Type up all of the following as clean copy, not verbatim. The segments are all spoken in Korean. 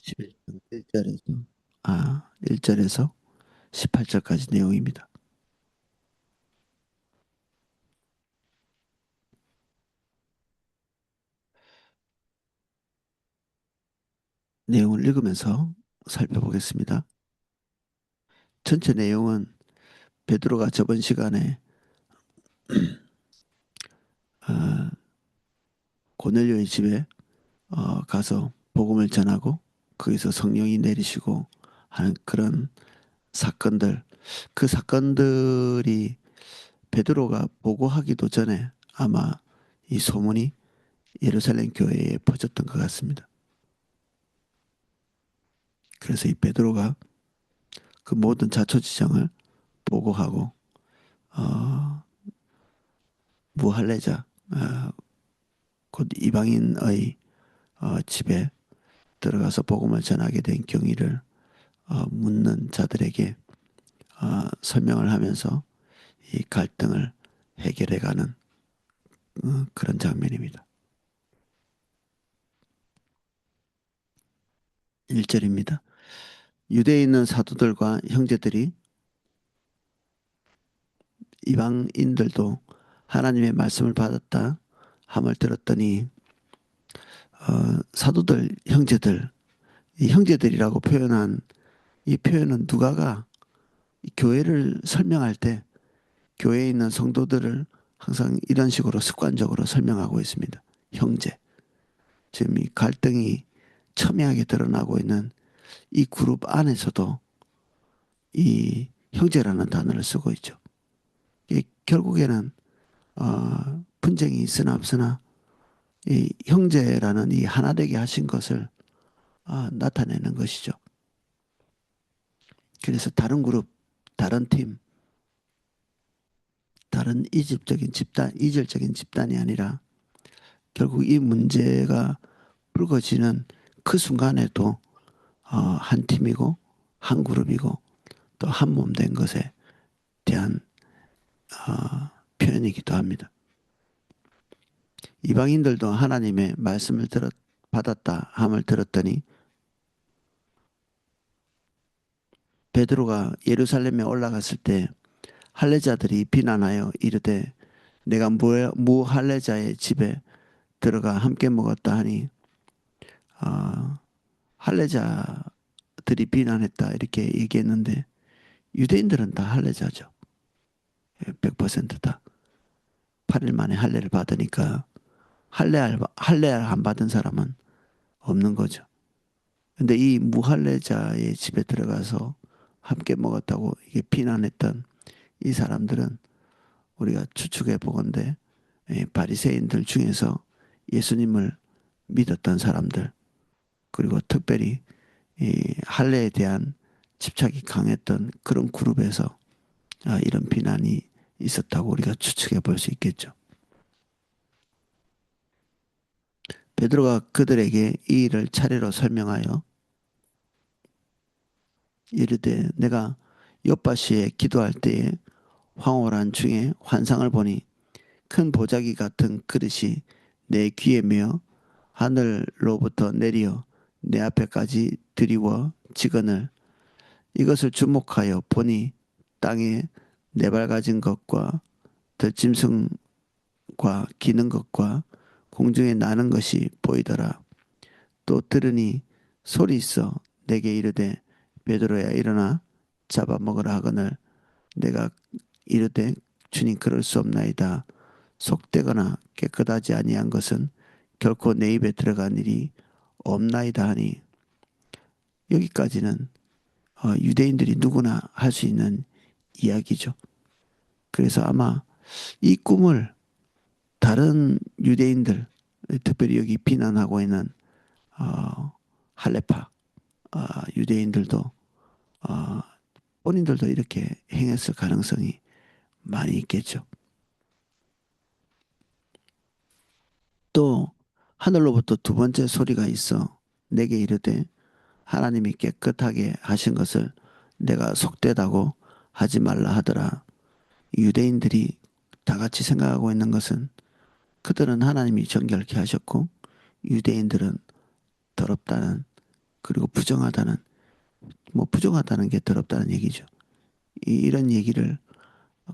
11장 1절에서 18절까지 내용입니다. 내용을 읽으면서 살펴보겠습니다. 전체 내용은 베드로가 저번 시간에 어, 고넬료의 집에 가서 복음을 전하고 거기서 성령이 내리시고 하는 그런 사건들, 그 사건들이 베드로가 보고하기도 전에 아마 이 소문이 예루살렘 교회에 퍼졌던 것 같습니다. 그래서 이 베드로가 그 모든 자초지정을 보고하고 어, 무할례자 곧 이방인의 집에 들어가서 복음을 전하게 된 경위를 묻는 자들에게 설명을 하면서 이 갈등을 해결해가는 그런 장면입니다. 1절입니다. 유대에 있는 사도들과 형제들이 이방인들도 하나님의 말씀을 받았다 함을 들었더니 사도들, 형제들, 이 형제들이라고 표현한 이 표현은 누가가 교회를 설명할 때 교회에 있는 성도들을 항상 이런 식으로 습관적으로 설명하고 있습니다. 형제. 지금 이 갈등이 첨예하게 드러나고 있는 이 그룹 안에서도 이 형제라는 단어를 쓰고 있죠. 이게 결국에는 분쟁이 있으나 없으나 이 형제라는 이 하나 되게 하신 것을 나타내는 것이죠. 그래서 다른 그룹, 다른 팀, 다른 이질적인 집단이 아니라 결국 이 문제가 불거지는 그 순간에도 한 팀이고 한 그룹이고 또 한 몸 된 것에 대한 표현이기도 합니다. 이방인들도 하나님의 말씀을 받았다 함을 들었더니 베드로가 예루살렘에 올라갔을 때 할례자들이 비난하여 이르되 내가 무할례자의 집에 들어가 함께 먹었다 하니 할례자들이 비난했다 이렇게 얘기했는데 유대인들은 다 할례자죠. 100%다. 8일 만에 할례를 받으니까 할례 안 받은 사람은 없는 거죠. 근데 이 무할례자의 집에 들어가서 함께 먹었다고 이게 비난했던 이 사람들은 우리가 추측해 보건대 바리새인들 중에서 예수님을 믿었던 사람들 그리고 특별히 이 할례에 대한 집착이 강했던 그런 그룹에서 이런 비난이 있었다고 우리가 추측해 볼 수 있겠죠. 베드로가 그들에게 이 일을 차례로 설명하여 이르되 내가 욥바시에 기도할 때에 황홀한 중에 환상을 보니 큰 보자기 같은 그릇이 내 귀에 메어 하늘로부터 내려 내 앞에까지 드리워 지거늘 이것을 주목하여 보니 땅에 네발가진 것과 들짐승과 기는 것과 공중에 나는 것이 보이더라. 또 들으니 소리 있어 내게 이르되 베드로야 일어나 잡아먹으라 하거늘 내가 이르되 주님 그럴 수 없나이다. 속되거나 깨끗하지 아니한 것은 결코 내 입에 들어간 일이 없나이다 하니 여기까지는 유대인들이 누구나 할 수 있는 이야기죠. 그래서 아마 이 꿈을 다른 유대인들, 특별히 여기 비난하고 있는 할레파 유대인들도 본인들도 이렇게 행했을 가능성이 많이 있겠죠. 또 하늘로부터 두 번째 소리가 있어 내게 이르되 하나님이 깨끗하게 하신 것을 내가 속되다고 하지 말라 하더라. 유대인들이 다 같이 생각하고 있는 것은 그들은 하나님이 정결케 하셨고 유대인들은 더럽다는 그리고 부정하다는 게 더럽다는 얘기죠. 이런 얘기를,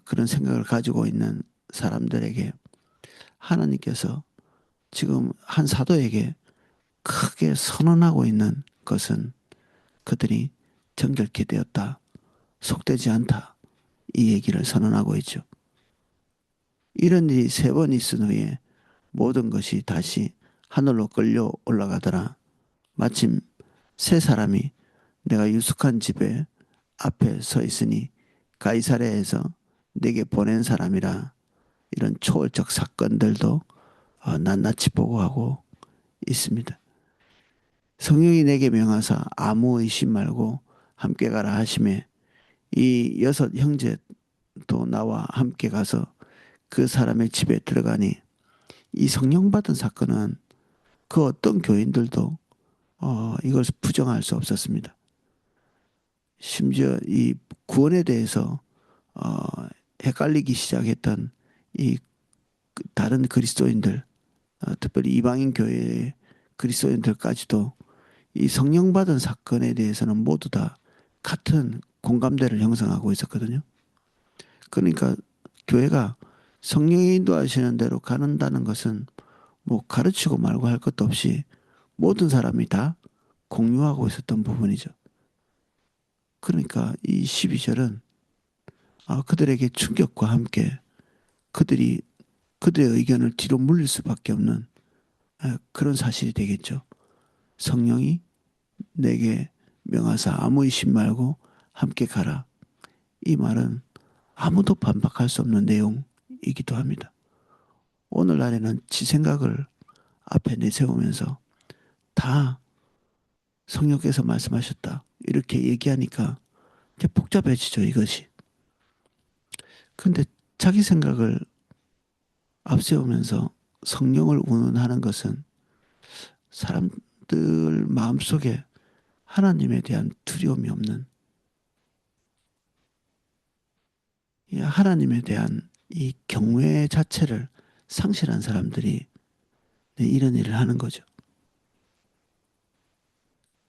그런 생각을 가지고 있는 사람들에게 하나님께서 지금 한 사도에게 크게 선언하고 있는 것은 그들이 정결케 되었다, 속되지 않다, 이 얘기를 선언하고 있죠. 이런 일이 세 번 있은 후에 모든 것이 다시 하늘로 끌려 올라가더라. 마침 세 사람이 내가 유숙한 집에 앞에 서 있으니 가이사랴에서 내게 보낸 사람이라. 이런 초월적 사건들도 낱낱이 보고하고 있습니다. 성령이 내게 명하사 아무 의심 말고 함께 가라 하심에 이 여섯 형제도 나와 함께 가서 그 사람의 집에 들어가니, 이 성령 받은 사건은 그 어떤 교인들도 이걸 부정할 수 없었습니다. 심지어 이 구원에 대해서 어, 헷갈리기 시작했던 이 다른 그리스도인들, 특별히 이방인 교회의 그리스도인들까지도 이 성령 받은 사건에 대해서는 모두 다 같은 공감대를 형성하고 있었거든요. 그러니까 교회가 성령이 인도하시는 대로 가는다는 것은 뭐 가르치고 말고 할 것도 없이 모든 사람이 다 공유하고 있었던 부분이죠. 그러니까 이 12절은 그들에게 충격과 함께 그들이 그들의 의견을 뒤로 물릴 수밖에 없는 그런 사실이 되겠죠. 성령이 내게 명하사 아무 의심 말고 함께 가라. 이 말은 아무도 반박할 수 없는 내용이기도 합니다. 오늘날에는 지 생각을 앞에 내세우면서 다 성령께서 말씀하셨다, 이렇게 얘기하니까 이제 복잡해지죠, 이것이. 근데 자기 생각을 앞세우면서 성령을 운운하는 것은 사람들 마음속에 하나님에 대한 두려움이 없는, 이 하나님에 대한 이 경외 자체를 상실한 사람들이 이런 일을 하는 거죠.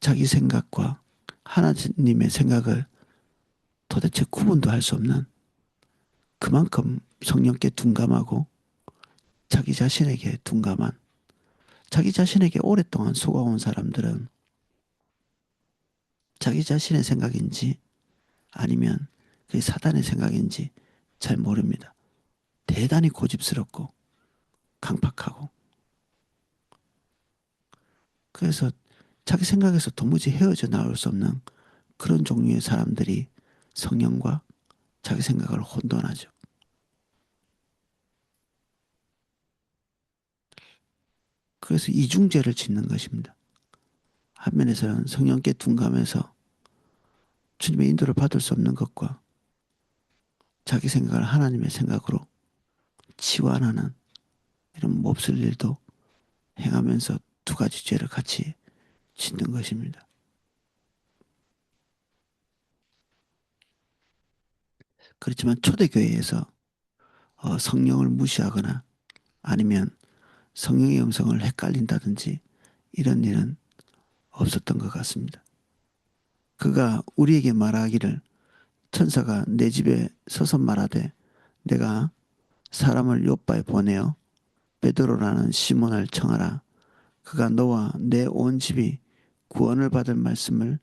자기 생각과 하나님의 생각을 도대체 구분도 할 수 없는, 그만큼 성령께 둔감하고 자기 자신에게 둔감한, 자기 자신에게 오랫동안 속아온 사람들은 자기 자신의 생각인지 아니면 그게 사단의 생각인지 잘 모릅니다. 대단히 고집스럽고 강팍하고, 그래서 자기 생각에서 도무지 헤어져 나올 수 없는 그런 종류의 사람들이 성령과 자기 생각을 혼돈하죠. 그래서 이중죄를 짓는 것입니다. 한 면에서는 성령께 둔감해서 주님의 인도를 받을 수 없는 것과 자기 생각을 하나님의 생각으로 치환하는 이런 몹쓸 일도 행하면서 두 가지 죄를 같이 짓는 것입니다. 그렇지만 초대교회에서 성령을 무시하거나 아니면 성령의 음성을 헷갈린다든지 이런 일은 없었던 것 같습니다. 그가 우리에게 말하기를 천사가 내 집에 서서 말하되 내가 사람을 요바에 보내어 베드로라는 시몬을 청하라. 그가 너와 내 온 집이 구원을 받을 말씀을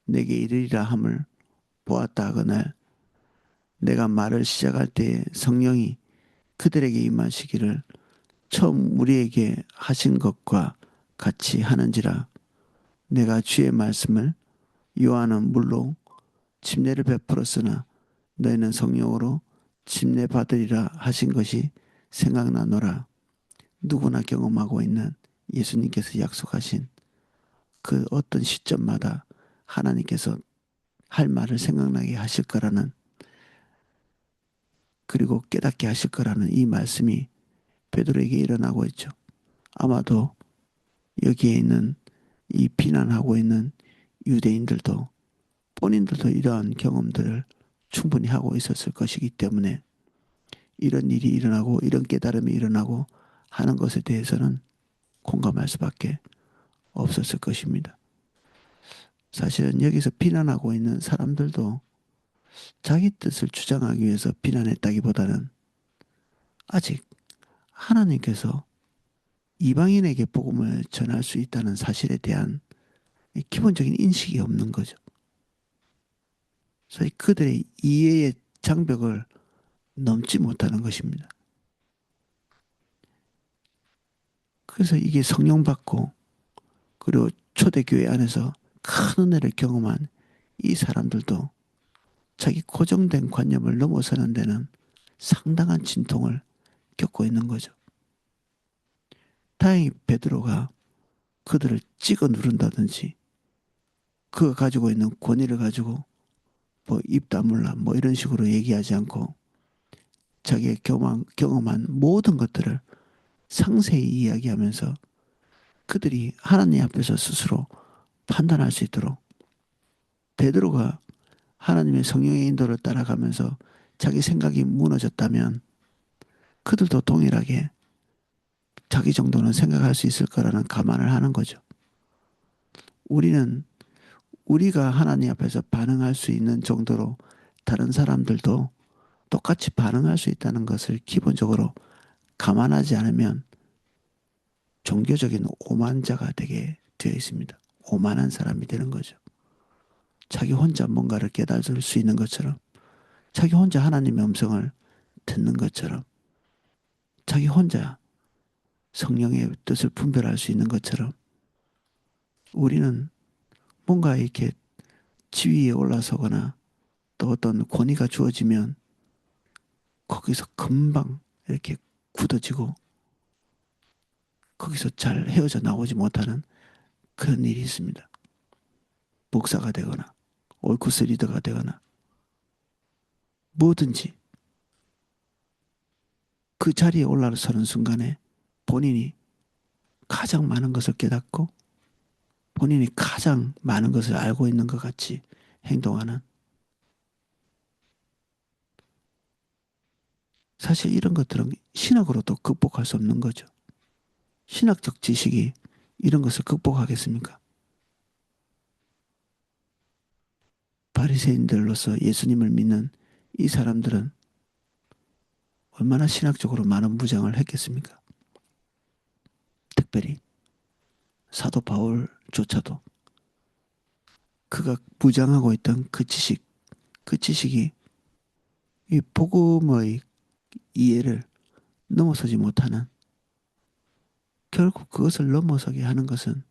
내게 이르리라 함을 보았다 하거늘 내가 말을 시작할 때에 성령이 그들에게 임하시기를 처음 우리에게 하신 것과 같이 하는지라. 내가 주의 말씀을 요한은 물로 침례를 베풀었으나 너희는 성령으로 침례 받으리라 하신 것이 생각나노라. 누구나 경험하고 있는 예수님께서 약속하신 그 어떤 시점마다 하나님께서 할 말을 생각나게 하실 거라는, 그리고 깨닫게 하실 거라는 이 말씀이 베드로에게 일어나고 있죠. 아마도 여기에 있는 이 비난하고 있는 유대인들도 본인들도 이러한 경험들을 충분히 하고 있었을 것이기 때문에 이런 일이 일어나고 이런 깨달음이 일어나고 하는 것에 대해서는 공감할 수밖에 없었을 것입니다. 사실은 여기서 비난하고 있는 사람들도 자기 뜻을 주장하기 위해서 비난했다기보다는 아직 하나님께서 이방인에게 복음을 전할 수 있다는 사실에 대한 기본적인 인식이 없는 거죠.所以그들의 이해의 장벽을 넘지 못하는 것입니다. 그래서 이게 성령 받고 그리고 초대교회 안에서 큰 은혜를 경험한 이 사람들도 자기 고정된 관념을 넘어서는 데는 상당한 진통을 겪고 있는 거죠. 다행히 베드로가 그들을 찍어 누른다든지 그가 가지고 있는 권위를 가지고 뭐 입 다물라 뭐 이런 식으로 얘기하지 않고 자기의 경험한 모든 것들을 상세히 이야기하면서 그들이 하나님 앞에서 스스로 판단할 수 있도록 베드로가 하나님의 성령의 인도를 따라가면서 자기 생각이 무너졌다면 그들도 동일하게 자기 정도는 생각할 수 있을 거라는 감안을 하는 거죠. 우리는 우리가 하나님 앞에서 반응할 수 있는 정도로 다른 사람들도 똑같이 반응할 수 있다는 것을 기본적으로 감안하지 않으면 종교적인 오만자가 되게 되어 있습니다. 오만한 사람이 되는 거죠. 자기 혼자 뭔가를 깨달을 수 있는 것처럼, 자기 혼자 하나님의 음성을 듣는 것처럼, 자기 혼자 성령의 뜻을 분별할 수 있는 것처럼 우리는 뭔가 이렇게 지위에 올라서거나 또 어떤 권위가 주어지면 거기서 금방 이렇게 굳어지고 거기서 잘 헤어져 나오지 못하는 그런 일이 있습니다. 목사가 되거나 올쿠스 리더가 되거나 뭐든지 그 자리에 올라서는 순간에 본인이 가장 많은 것을 깨닫고 본인이 가장 많은 것을 알고 있는 것 같이 행동하는 사실 이런 것들은 신학으로도 극복할 수 없는 거죠. 신학적 지식이 이런 것을 극복하겠습니까? 바리새인들로서 예수님을 믿는 이 사람들은 얼마나 신학적으로 많은 무장을 했겠습니까? 특별히 사도 바울조차도 그가 무장하고 있던 그 지식이 이 복음의 이해를 넘어서지 못하는 결국 그것을 넘어서게 하는 것은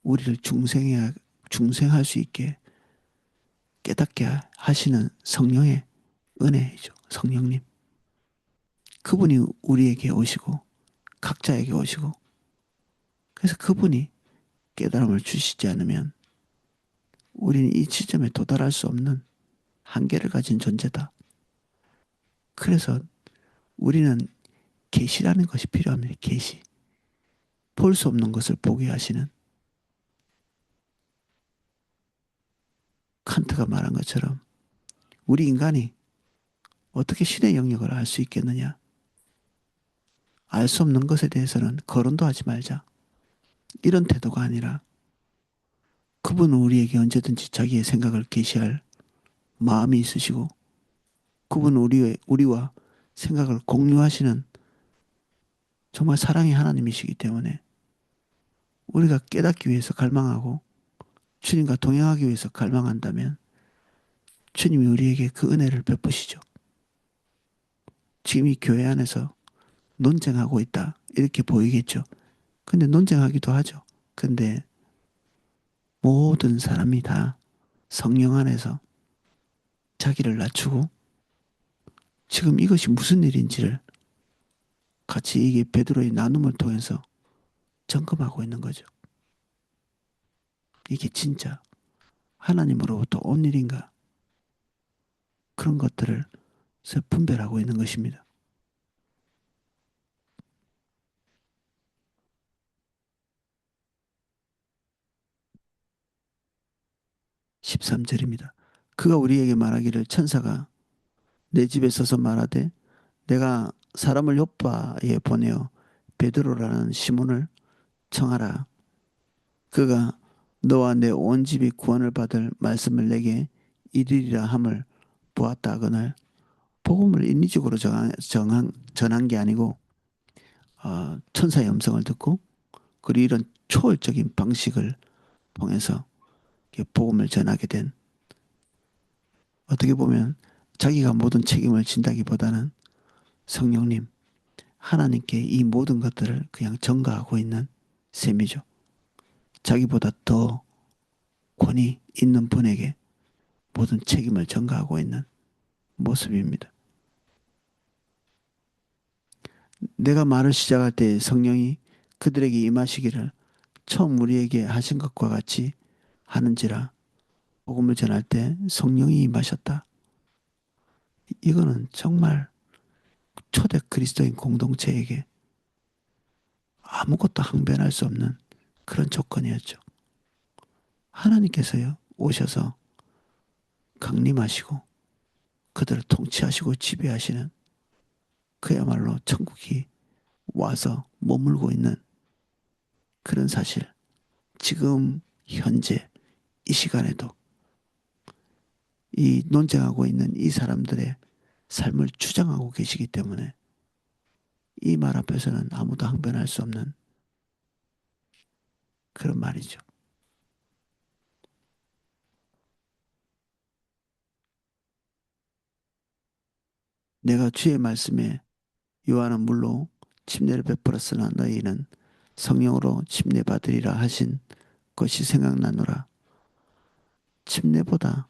우리를 중생할 수 있게 깨닫게 하시는 성령의 은혜이죠. 성령님. 그분이 우리에게 오시고 각자에게 오시고 그래서 그분이 깨달음을 주시지 않으면 우리는 이 지점에 도달할 수 없는 한계를 가진 존재다. 그래서 우리는 계시라는 것이 필요합니다. 계시. 볼 수 없는 것을 보게 하시는 칸트가 말한 것처럼 우리 인간이 어떻게 신의 영역을 알 수 있겠느냐? 알 수 없는 것에 대해서는 거론도 하지 말자. 이런 태도가 아니라 그분은 우리에게 언제든지 자기의 생각을 계시할 마음이 있으시고 그분은 우리와 생각을 공유하시는 정말 사랑의 하나님이시기 때문에 우리가 깨닫기 위해서 갈망하고 주님과 동행하기 위해서 갈망한다면 주님이 우리에게 그 은혜를 베푸시죠. 지금 이 교회 안에서 논쟁하고 있다. 이렇게 보이겠죠. 근데 논쟁하기도 하죠. 근데 모든 사람이 다 성령 안에서 자기를 낮추고 지금 이것이 무슨 일인지를 같이 이게 베드로의 나눔을 통해서 점검하고 있는 거죠. 이게 진짜 하나님으로부터 온 일인가? 그런 것들을 분별하고 있는 것입니다. 13절입니다. 그가 우리에게 말하기를 천사가 내 집에 서서 말하되 내가 사람을 요바에 보내어 베드로라는 시몬을 청하라. 그가 너와 내 온 집이 구원을 받을 말씀을 내게 이르리라 함을 보았다 하거늘 복음을 인위적으로 전한 게 아니고 천사의 음성을 듣고 그리고 이런 초월적인 방식을 통해서 복음을 전하게 된 어떻게 보면 자기가 모든 책임을 진다기보다는 성령님 하나님께 이 모든 것들을 그냥 전가하고 있는 셈이죠. 자기보다 더 권위 있는 분에게 모든 책임을 전가하고 있는 모습입니다. 내가 말을 시작할 때 성령이 그들에게 임하시기를 처음 우리에게 하신 것과 같이 하는지라 복음을 전할 때 성령이 임하셨다. 이거는 정말 초대 그리스도인 공동체에게 아무것도 항변할 수 없는 그런 조건이었죠. 하나님께서요 오셔서 강림하시고 그들을 통치하시고 지배하시는 그야말로 천국이 와서 머물고 있는 그런 사실. 지금 현재 이 시간에도 이 논쟁하고 있는 이 사람들의 삶을 주장하고 계시기 때문에 이 말 앞에서는 아무도 항변할 수 없는 그런 말이죠. 내가 주의 말씀에 요한은 물로 침례를 베풀었으나 너희는 성령으로 침례받으리라 하신 것이 생각나노라. 침례보다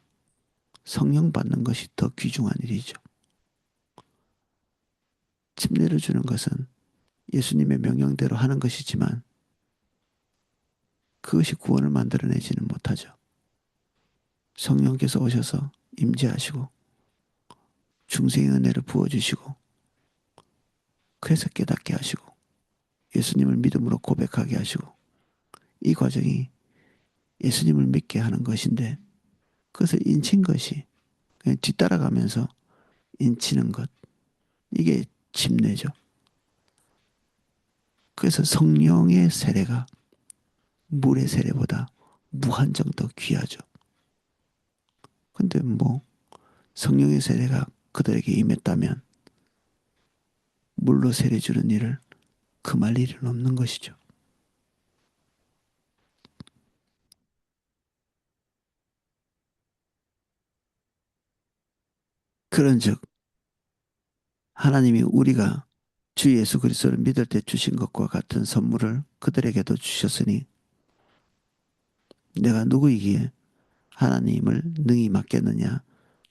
성령 받는 것이 더 귀중한 일이죠. 침례를 주는 것은 예수님의 명령대로 하는 것이지만 그것이 구원을 만들어내지는 못하죠. 성령께서 오셔서 임재하시고 중생의 은혜를 부어주시고 그래서 깨닫게 하시고 예수님을 믿음으로 고백하게 하시고 이 과정이 예수님을 믿게 하는 것인데 그것을 인친 것이 그냥 뒤따라가면서 인치는 것 이게 침례죠. 그래서 성령의 세례가 물의 세례보다 무한정 더 귀하죠. 근데 뭐 성령의 세례가 그들에게 임했다면 물로 세례 주는 일을 금할 일은 없는 것이죠. 그런즉 하나님이 우리가 주 예수 그리스도를 믿을 때 주신 것과 같은 선물을 그들에게도 주셨으니 내가 누구이기에 하나님을 능히 맡겠느냐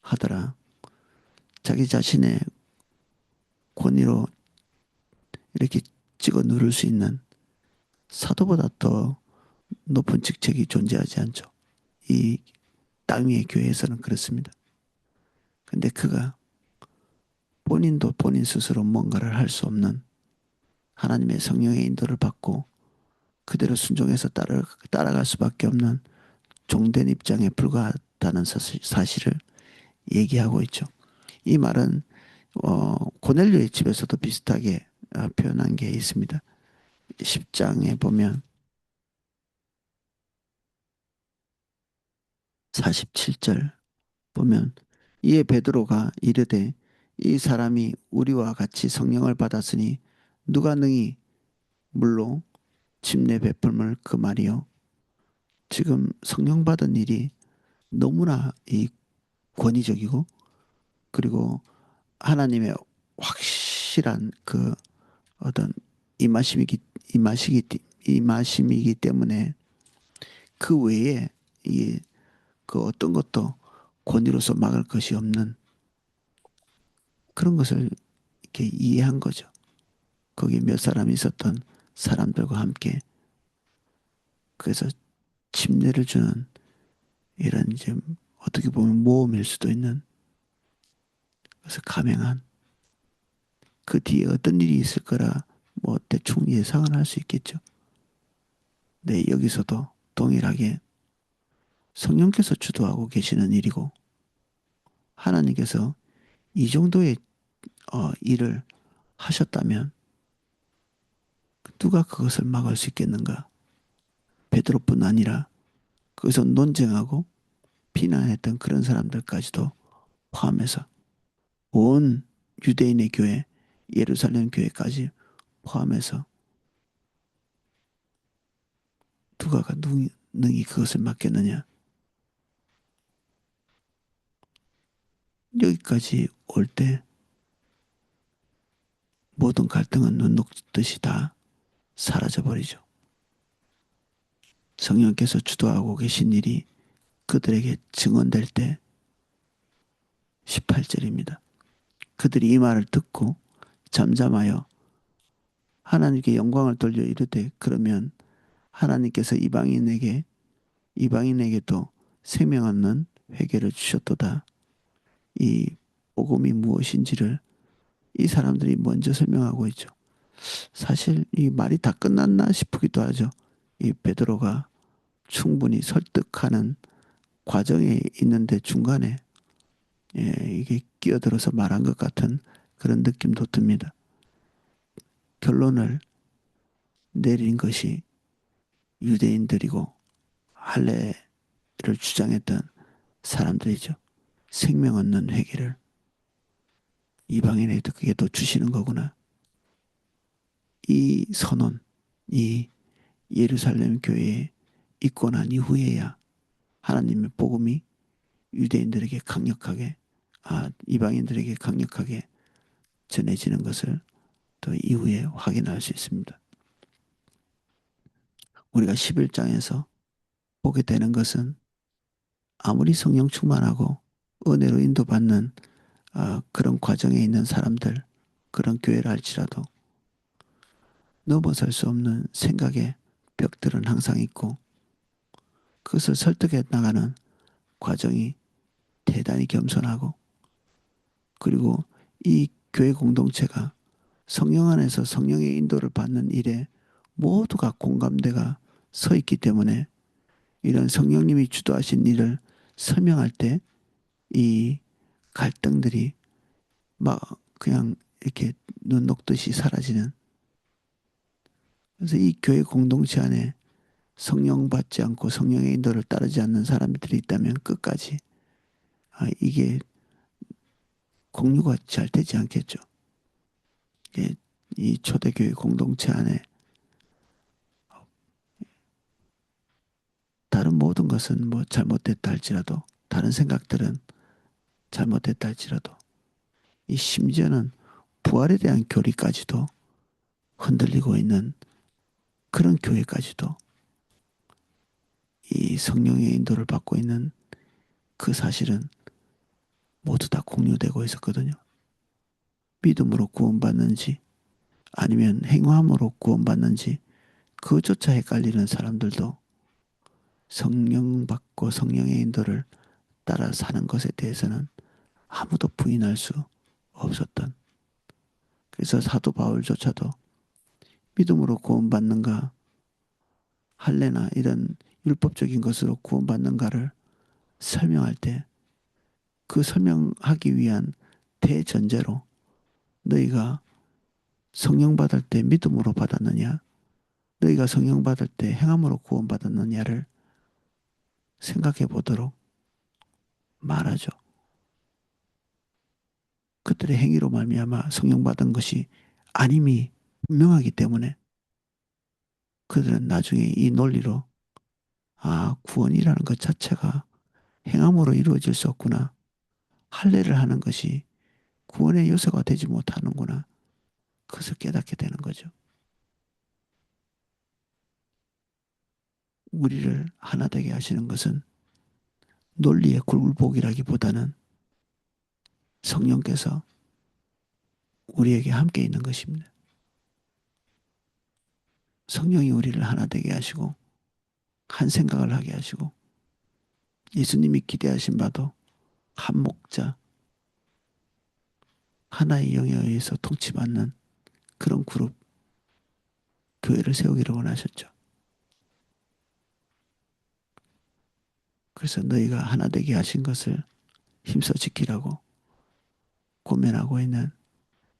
하더라. 자기 자신의 권위로 이렇게 찍어 누를 수 있는 사도보다 더 높은 직책이 존재하지 않죠. 이 땅 위의 교회에서는 그렇습니다. 근데 그가 본인도 본인 스스로 뭔가를 할 수 없는 하나님의 성령의 인도를 받고 그대로 순종해서 따라갈 수밖에 없는 종된 입장에 불과하다는 사실을 얘기하고 있죠. 이 말은 고넬료의 집에서도 비슷하게 표현한 게 있습니다. 10장에 보면 47절 보면 이에 베드로가 이르되 이 사람이 우리와 같이 성령을 받았으니 누가 능히 물로 침례 베풀물 그 말이요. 지금 성령 받은 일이 너무나 이 권위적이고 그리고 하나님의 확실한 그 어떤 임하심이기 임하시기 임하심이기 때문에 그 외에 이 그 어떤 것도 권위로서 막을 것이 없는 그런 것을 이렇게 이해한 거죠. 거기 몇 사람이 있었던 사람들과 함께 그래서 침례를 주는 이런 이제 어떻게 보면 모험일 수도 있는 그래서 감행한 그 뒤에 어떤 일이 있을 거라 뭐 대충 예상은 할 수 있겠죠. 네, 여기서도 동일하게 성령께서 주도하고 계시는 일이고 하나님께서 이 정도의 일을 하셨다면 누가 그것을 막을 수 있겠는가? 베드로뿐 아니라 거기서 논쟁하고 비난했던 그런 사람들까지도 포함해서 온 유대인의 교회, 예루살렘 교회까지 포함해서 누가가 능히 그것을 맡겼느냐. 여기까지 올 때 모든 갈등은 눈 녹듯이 다 사라져버리죠. 성령께서 주도하고 계신 일이 그들에게 증언될 때 18절입니다. 그들이 이 말을 듣고 잠잠하여 하나님께 영광을 돌려 이르되 그러면 하나님께서 이방인에게도 생명 없는 회개를 주셨도다. 이 복음이 무엇인지를 이 사람들이 먼저 설명하고 있죠. 사실 이 말이 다 끝났나 싶기도 하죠. 이 베드로가 충분히 설득하는 과정에 있는데 중간에 이게 끼어들어서 말한 것 같은 그런 느낌도 듭니다. 결론을 내린 것이 유대인들이고 할례를 주장했던 사람들이죠. 생명 없는 회개를 이방인에게도 주시는 거구나. 이 선언, 이 예루살렘 교회에 있고 난 이후에야 하나님의 복음이 유대인들에게 강력하게, 이방인들에게 강력하게 전해지는 것을 또 이후에 확인할 수 있습니다. 우리가 11장에서 보게 되는 것은 아무리 성령 충만하고 은혜로 인도받는 그런 과정에 있는 사람들, 그런 교회를 할지라도 넘어설 수 없는 생각의 벽들은 항상 있고 그것을 설득해 나가는 과정이 대단히 겸손하고 그리고 이 교회 공동체가 성령 안에서 성령의 인도를 받는 일에 모두가 공감대가 서 있기 때문에 이런 성령님이 주도하신 일을 설명할 때 이 갈등들이 막 그냥 이렇게 눈 녹듯이 사라지는 그래서 이 교회 공동체 안에 성령 받지 않고 성령의 인도를 따르지 않는 사람들이 있다면 끝까지 이게 공유가 잘 되지 않겠죠. 이 초대교회 공동체 안에 다른 모든 것은 뭐 잘못됐다 할지라도 다른 생각들은 잘못됐다 할지라도 이 심지어는 부활에 대한 교리까지도 흔들리고 있는 그런 교회까지도 이 성령의 인도를 받고 있는 그 사실은 모두 다 공유되고 있었거든요. 믿음으로 구원받는지 아니면 행함으로 구원받는지 그조차 헷갈리는 사람들도 성령 받고 성령의 인도를 따라 사는 것에 대해서는 아무도 부인할 수 없었던 그래서 사도 바울조차도 믿음으로 구원받는가 할례나 이런 율법적인 것으로 구원받는가를 설명할 때 그 설명하기 위한 대전제로 너희가 성령 받을 때 믿음으로 받았느냐 너희가 성령 받을 때 행함으로 구원받았느냐를 생각해 보도록 말하죠. 그들의 행위로 말미암아 성령 받은 것이 아님이 분명하기 때문에 그들은 나중에 이 논리로 구원이라는 것 자체가 행함으로 이루어질 수 없구나. 할례를 하는 것이 구원의 요소가 되지 못하는구나. 그것을 깨닫게 되는 거죠. 우리를 하나 되게 하시는 것은 논리의 굴복이라기보다는 성령께서 우리에게 함께 있는 것입니다. 성령이 우리를 하나 되게 하시고 한 생각을 하게 하시고 예수님이 기대하신 바도 한 목자 하나의 영에 의해서 통치받는 그런 그룹 교회를 세우기를 원하셨죠. 그래서 너희가 하나 되게 하신 것을 힘써 지키라고 고면하고 있는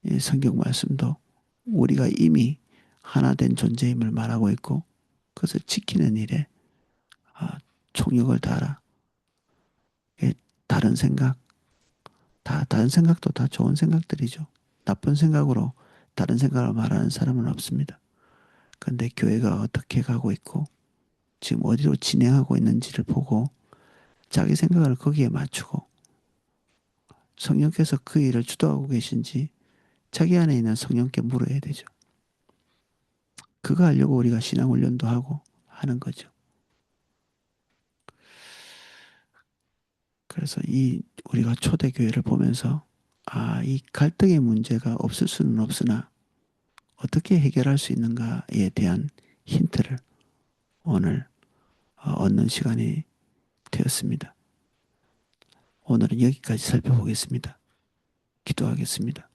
이 성경 말씀도 우리가 이미 하나 된 존재임을 말하고 있고 그것을 지키는 일에 총력을 다하라. 예, 다른 생각, 다른 생각도 다 좋은 생각들이죠. 나쁜 생각으로 다른 생각을 말하는 사람은 없습니다. 근데 교회가 어떻게 가고 있고 지금 어디로 진행하고 있는지를 보고 자기 생각을 거기에 맞추고 성령께서 그 일을 주도하고 계신지 자기 안에 있는 성령께 물어야 되죠. 그거 하려고 우리가 신앙훈련도 하고 하는 거죠. 그래서 이 우리가 초대교회를 보면서 이 갈등의 문제가 없을 수는 없으나 어떻게 해결할 수 있는가에 대한 힌트를 오늘 얻는 시간이 되었습니다. 오늘은 여기까지 살펴보겠습니다. 기도하겠습니다.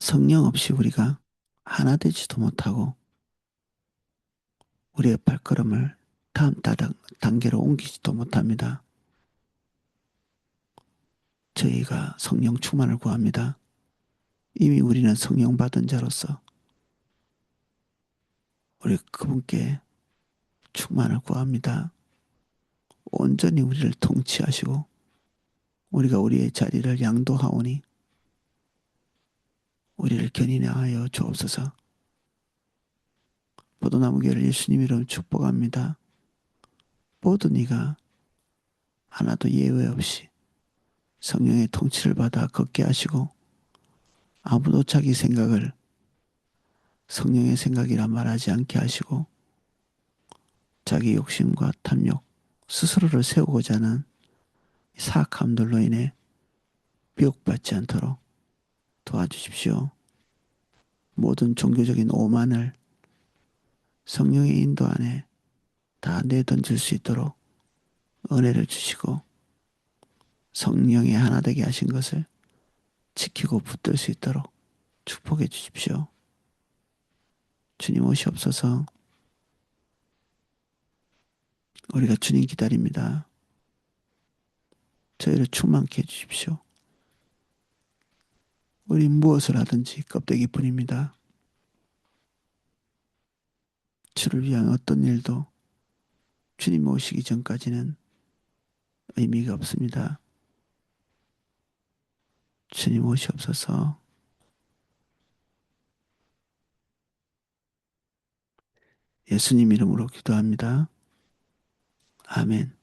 성령 없이 우리가 하나 되지도 못하고 우리의 발걸음을 다음 단계로 옮기지도 못합니다. 저희가 성령 충만을 구합니다. 이미 우리는 성령 받은 자로서 우리 그분께 충만을 구합니다. 온전히 우리를 통치하시고 우리가 우리의 자리를 양도하오니 우리를 견인하여 주옵소서. 포도나무교회를 예수님 이름 축복합니다. 모든 이가 하나도 예외 없이 성령의 통치를 받아 걷게 하시고 아무도 자기 생각을 성령의 생각이라 말하지 않게 하시고 자기 욕심과 탐욕, 스스로를 세우고자 하는 사악함들로 인해 미혹받지 않도록 도와주십시오. 모든 종교적인 오만을 성령의 인도 안에 다 내던질 수 있도록 은혜를 주시고 성령의 하나 되게 하신 것을 지키고 붙들 수 있도록 축복해 주십시오. 주님 오시옵소서. 우리가 주님 기다립니다. 저희를 충만케 해 주십시오. 우리 무엇을 하든지 껍데기뿐입니다. 주를 위한 어떤 일도 주님 오시기 전까지는 의미가 없습니다. 주님 오시옵소서. 예수님 이름으로 기도합니다. 아멘.